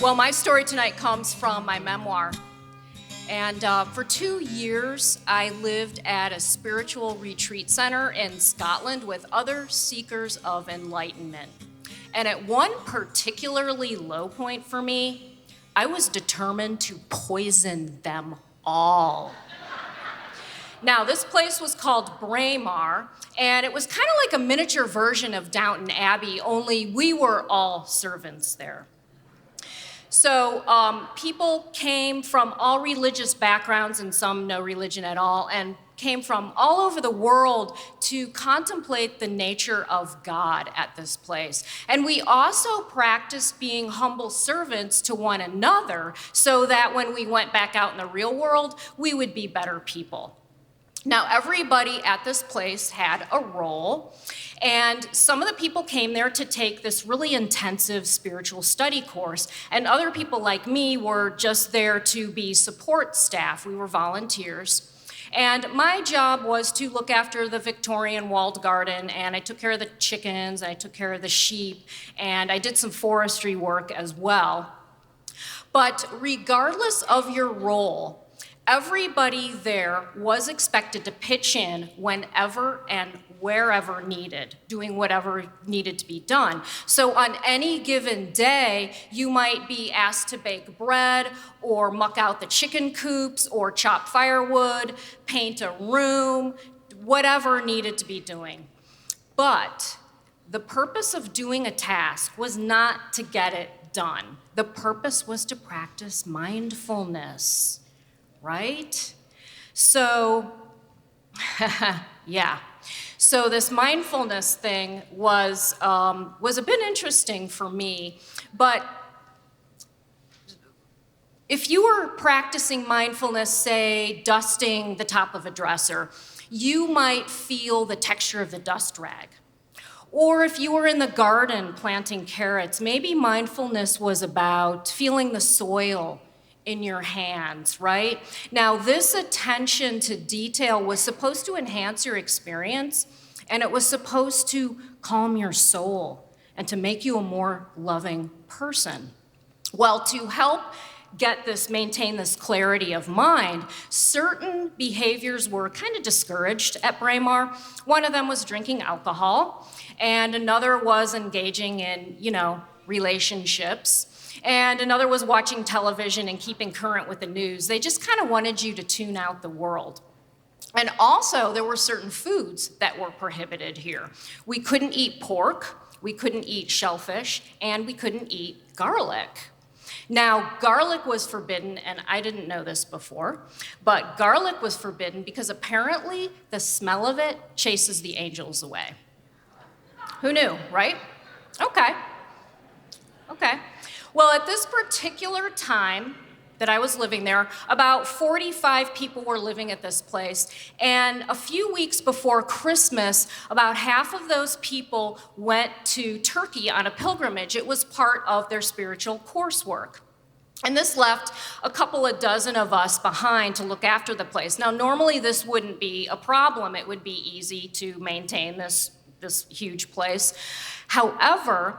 Well, my story tonight comes from my memoir. And for 2 years, I lived at a spiritual retreat center in Scotland with other seekers of enlightenment. And at one particularly low point for me, I was determined to poison them all. Now, this place was called Braemar, and it was kind of like a miniature version of Downton Abbey, only we were all servants there. So people came from all religious backgrounds and some no religion at all, and came from all over the world to contemplate the nature of God at this place. And we also practiced being humble servants to one another so that when we went back out in the real world, we would be better people. Now, everybody at this place had a role, and some of the people came there to take this really intensive spiritual study course, and other people like me were just there to be support staff. We were volunteers. And my job was to look after the Victorian walled garden, and I took care of the chickens, and I took care of the sheep, and I did some forestry work as well. But regardless of your role, everybody there was expected to pitch in whenever and wherever needed, doing whatever needed to be done. So on any given day, you might be asked to bake bread or muck out the chicken coops or chop firewood, paint a room, whatever needed to be doing. But the purpose of doing a task was not to get it done. The purpose was to practice mindfulness. Right? So, yeah. So this mindfulness thing was a bit interesting for me, but if you were practicing mindfulness, say, dusting the top of a dresser, you might feel the texture of the dust rag. Or if you were in the garden planting carrots, maybe mindfulness was about feeling the soil in your hands, right? Now, this attention to detail was supposed to enhance your experience, and it was supposed to calm your soul and to make you a more loving person. Well, to help maintain this clarity of mind, certain behaviors were kind of discouraged at Braemar. One of them was drinking alcohol, and another was engaging in, relationships. And another was watching television and keeping current with the news. They just kind of wanted you to tune out the world. And also, there were certain foods that were prohibited here. We couldn't eat pork, we couldn't eat shellfish, and we couldn't eat garlic. Now, garlic was forbidden, and I didn't know this before, but garlic was forbidden because apparently the smell of it chases the angels away. Who knew, right? Okay. Well, at this particular time that I was living there, about 45 people were living at this place. And a few weeks before Christmas, about half of those people went to Turkey on a pilgrimage. It was part of their spiritual coursework. And this left a couple of dozen of us behind to look after the place. Now, normally this wouldn't be a problem. It would be easy to maintain this huge place. However,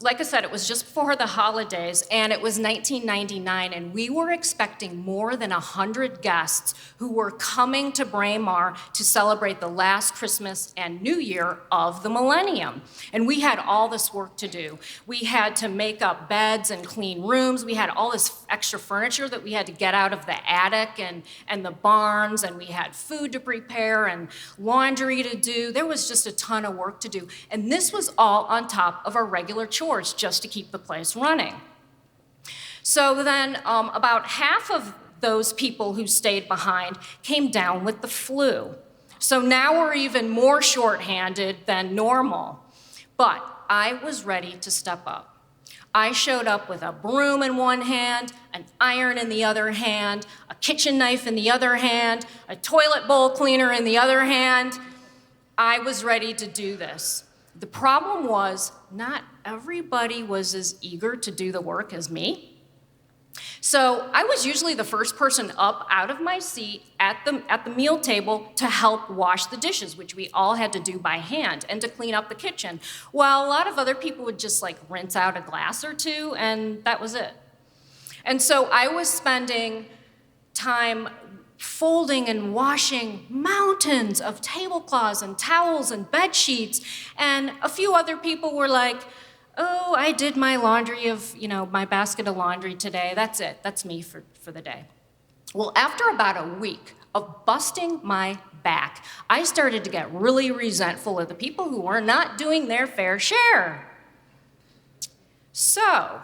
like I said, it was just before the holidays, and it was 1999, and we were expecting more than 100 guests who were coming to Braemar to celebrate the last Christmas and New Year of the millennium. And we had all this work to do. We had to make up beds and clean rooms. We had all this extra furniture that we had to get out of the attic and the barns, and we had food to prepare and laundry to do. There was just a ton of work to do. And this was all on top of our regular chores just to keep the place running. So then about half of those people who stayed behind came down with the flu. So now we're even more shorthanded than normal. But I was ready to step up. I showed up with a broom in one hand, an iron in the other hand, a kitchen knife in the other hand, a toilet bowl cleaner in the other hand. I was ready to do this. The problem was not everybody was as eager to do the work as me. So I was usually the first person up out of my seat at the meal table to help wash the dishes, which we all had to do by hand, and to clean up the kitchen. While a lot of other people would just rinse out a glass or two, and that was it. And so I was spending time folding and washing mountains of tablecloths and towels and bed sheets, and a few other people were like, oh, I did my laundry of, my basket of laundry today. That's it. That's me for the day. Well, after about a week of busting my back, I started to get really resentful of the people who were not doing their fair share. So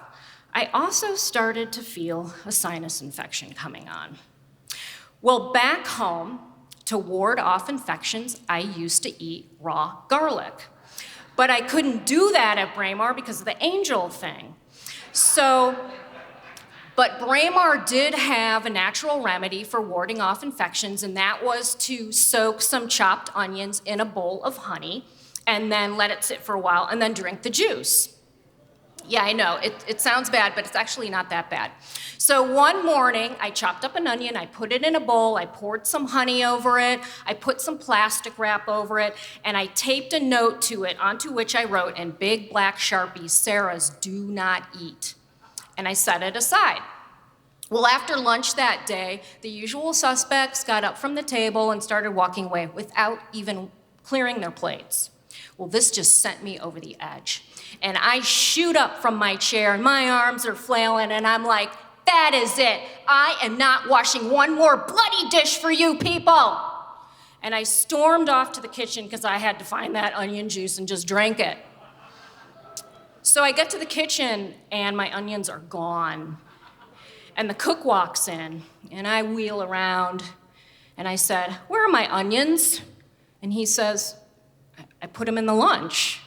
I also started to feel a sinus infection coming on. Well, back home, to ward off infections, I used to eat raw garlic. But I couldn't do that at Braemar because of the angel thing. But Braemar did have a natural remedy for warding off infections, and that was to soak some chopped onions in a bowl of honey and then let it sit for a while and then drink the juice. Yeah, I know, it sounds bad, but it's actually not that bad. So one morning, I chopped up an onion, I put it in a bowl, I poured some honey over it, I put some plastic wrap over it, and I taped a note to it, onto which I wrote in big black Sharpies, Sarah's do not eat. And I set it aside. Well, after lunch that day, the usual suspects got up from the table and started walking away without even clearing their plates. Well, this just sent me over the edge. And I shoot up from my chair, and my arms are flailing, and I'm like, that is it. I am not washing one more bloody dish for you people. And I stormed off to the kitchen because I had to find that onion juice and just drank it. So I get to the kitchen, and my onions are gone. And the cook walks in, and I wheel around, and I said, where are my onions? And he says, I put them in the lunch.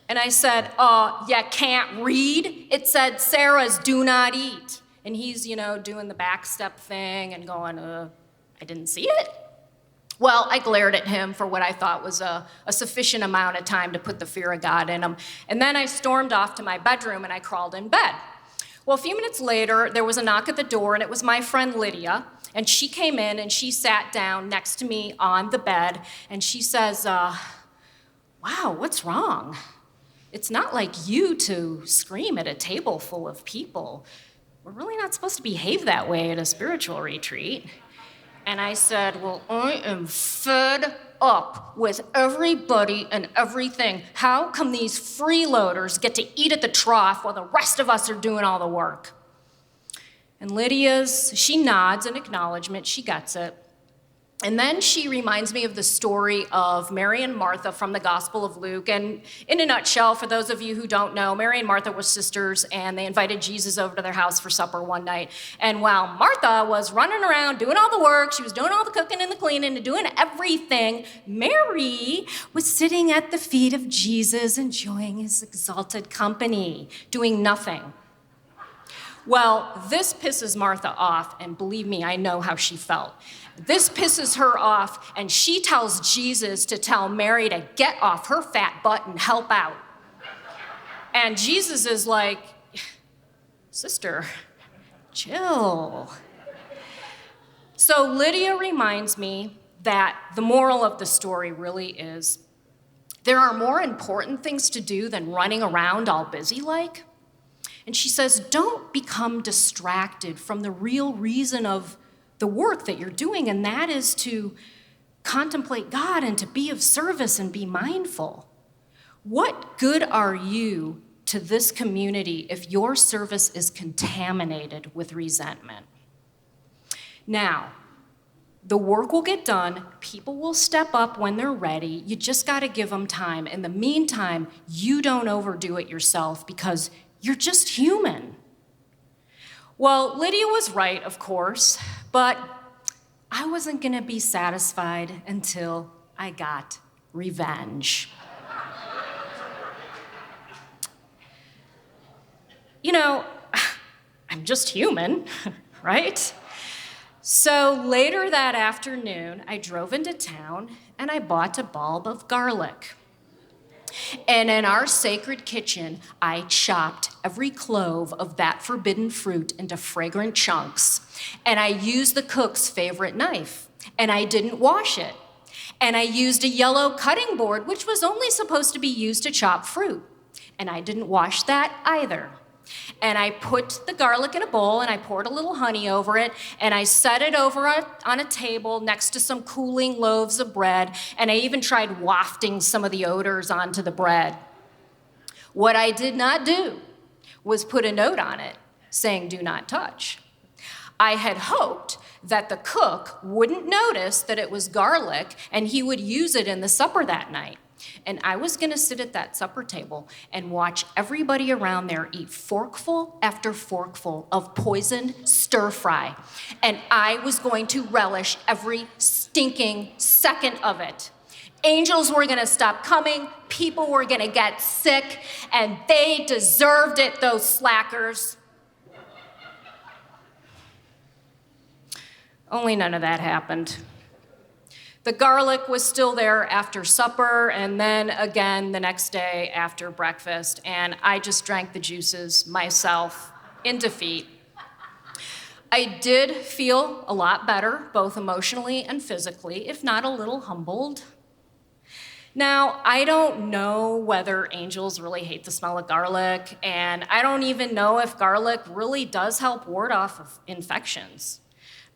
And I said, you can't read? It said, Sarah's do not eat. And he's, doing the back step thing and going, I didn't see it. Well, I glared at him for what I thought was a sufficient amount of time to put the fear of God in him. And then I stormed off to my bedroom and I crawled in bed. Well, a few minutes later, there was a knock at the door, and it was my friend Lydia. And she came in and she sat down next to me on the bed, and she says, wow, what's wrong? It's not like you to scream at a table full of people. We're really not supposed to behave that way at a spiritual retreat. And I said, well, I am fed up with everybody and everything. How come these freeloaders get to eat at the trough while the rest of us are doing all the work? And she nods in acknowledgement, she gets it. And then she reminds me of the story of Mary and Martha from the Gospel of Luke. And in a nutshell, for those of you who don't know, Mary and Martha were sisters, and they invited Jesus over to their house for supper one night. And while Martha was running around doing all the work, she was doing all the cooking and the cleaning and doing everything, Mary was sitting at the feet of Jesus, enjoying his exalted company, doing nothing. Well, this pisses Martha off, and believe me, I know how she felt. This pisses her off, and she tells Jesus to tell Mary to get off her fat butt and help out. And Jesus is like, sister, chill. So Lydia reminds me that the moral of the story really is, there are more important things to do than running around all busy like. And she says, don't become distracted from the real reason of the work that you're doing, and that is to contemplate God and to be of service and be mindful. What good are you to this community if your service is contaminated with resentment? Now, the work will get done, people will step up when they're ready, you just gotta give them time. In the meantime, you don't overdo it yourself because you're just human. Well, Lydia was right, of course, but I wasn't gonna be satisfied until I got revenge. I'm just human, right? So later that afternoon, I drove into town and I bought a bulb of garlic. And in our sacred kitchen, I chopped every clove of that forbidden fruit into fragrant chunks. And I used the cook's favorite knife, and I didn't wash it. And I used a yellow cutting board, which was only supposed to be used to chop fruit. And I didn't wash that either. And I put the garlic in a bowl and I poured a little honey over it and I set it over on a table next to some cooling loaves of bread, and I even tried wafting some of the odors onto the bread. What I did not do was put a note on it saying, "Do not touch." I had hoped that the cook wouldn't notice that it was garlic and he would use it in the supper that night. And I was gonna sit at that supper table and watch everybody around there eat forkful after forkful of poisoned stir fry. And I was going to relish every stinking second of it. Angels were gonna stop coming, people were gonna get sick, and they deserved it, those slackers. Only none of that happened. The garlic was still there after supper, and then again the next day after breakfast, and I just drank the juices myself in defeat. I did feel a lot better, both emotionally and physically, if not a little humbled. Now, I don't know whether angels really hate the smell of garlic, and I don't even know if garlic really does help ward off infections.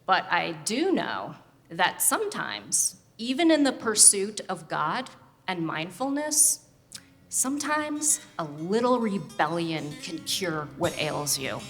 But I do know that sometimes, even in the pursuit of God and mindfulness, sometimes a little rebellion can cure what ails you.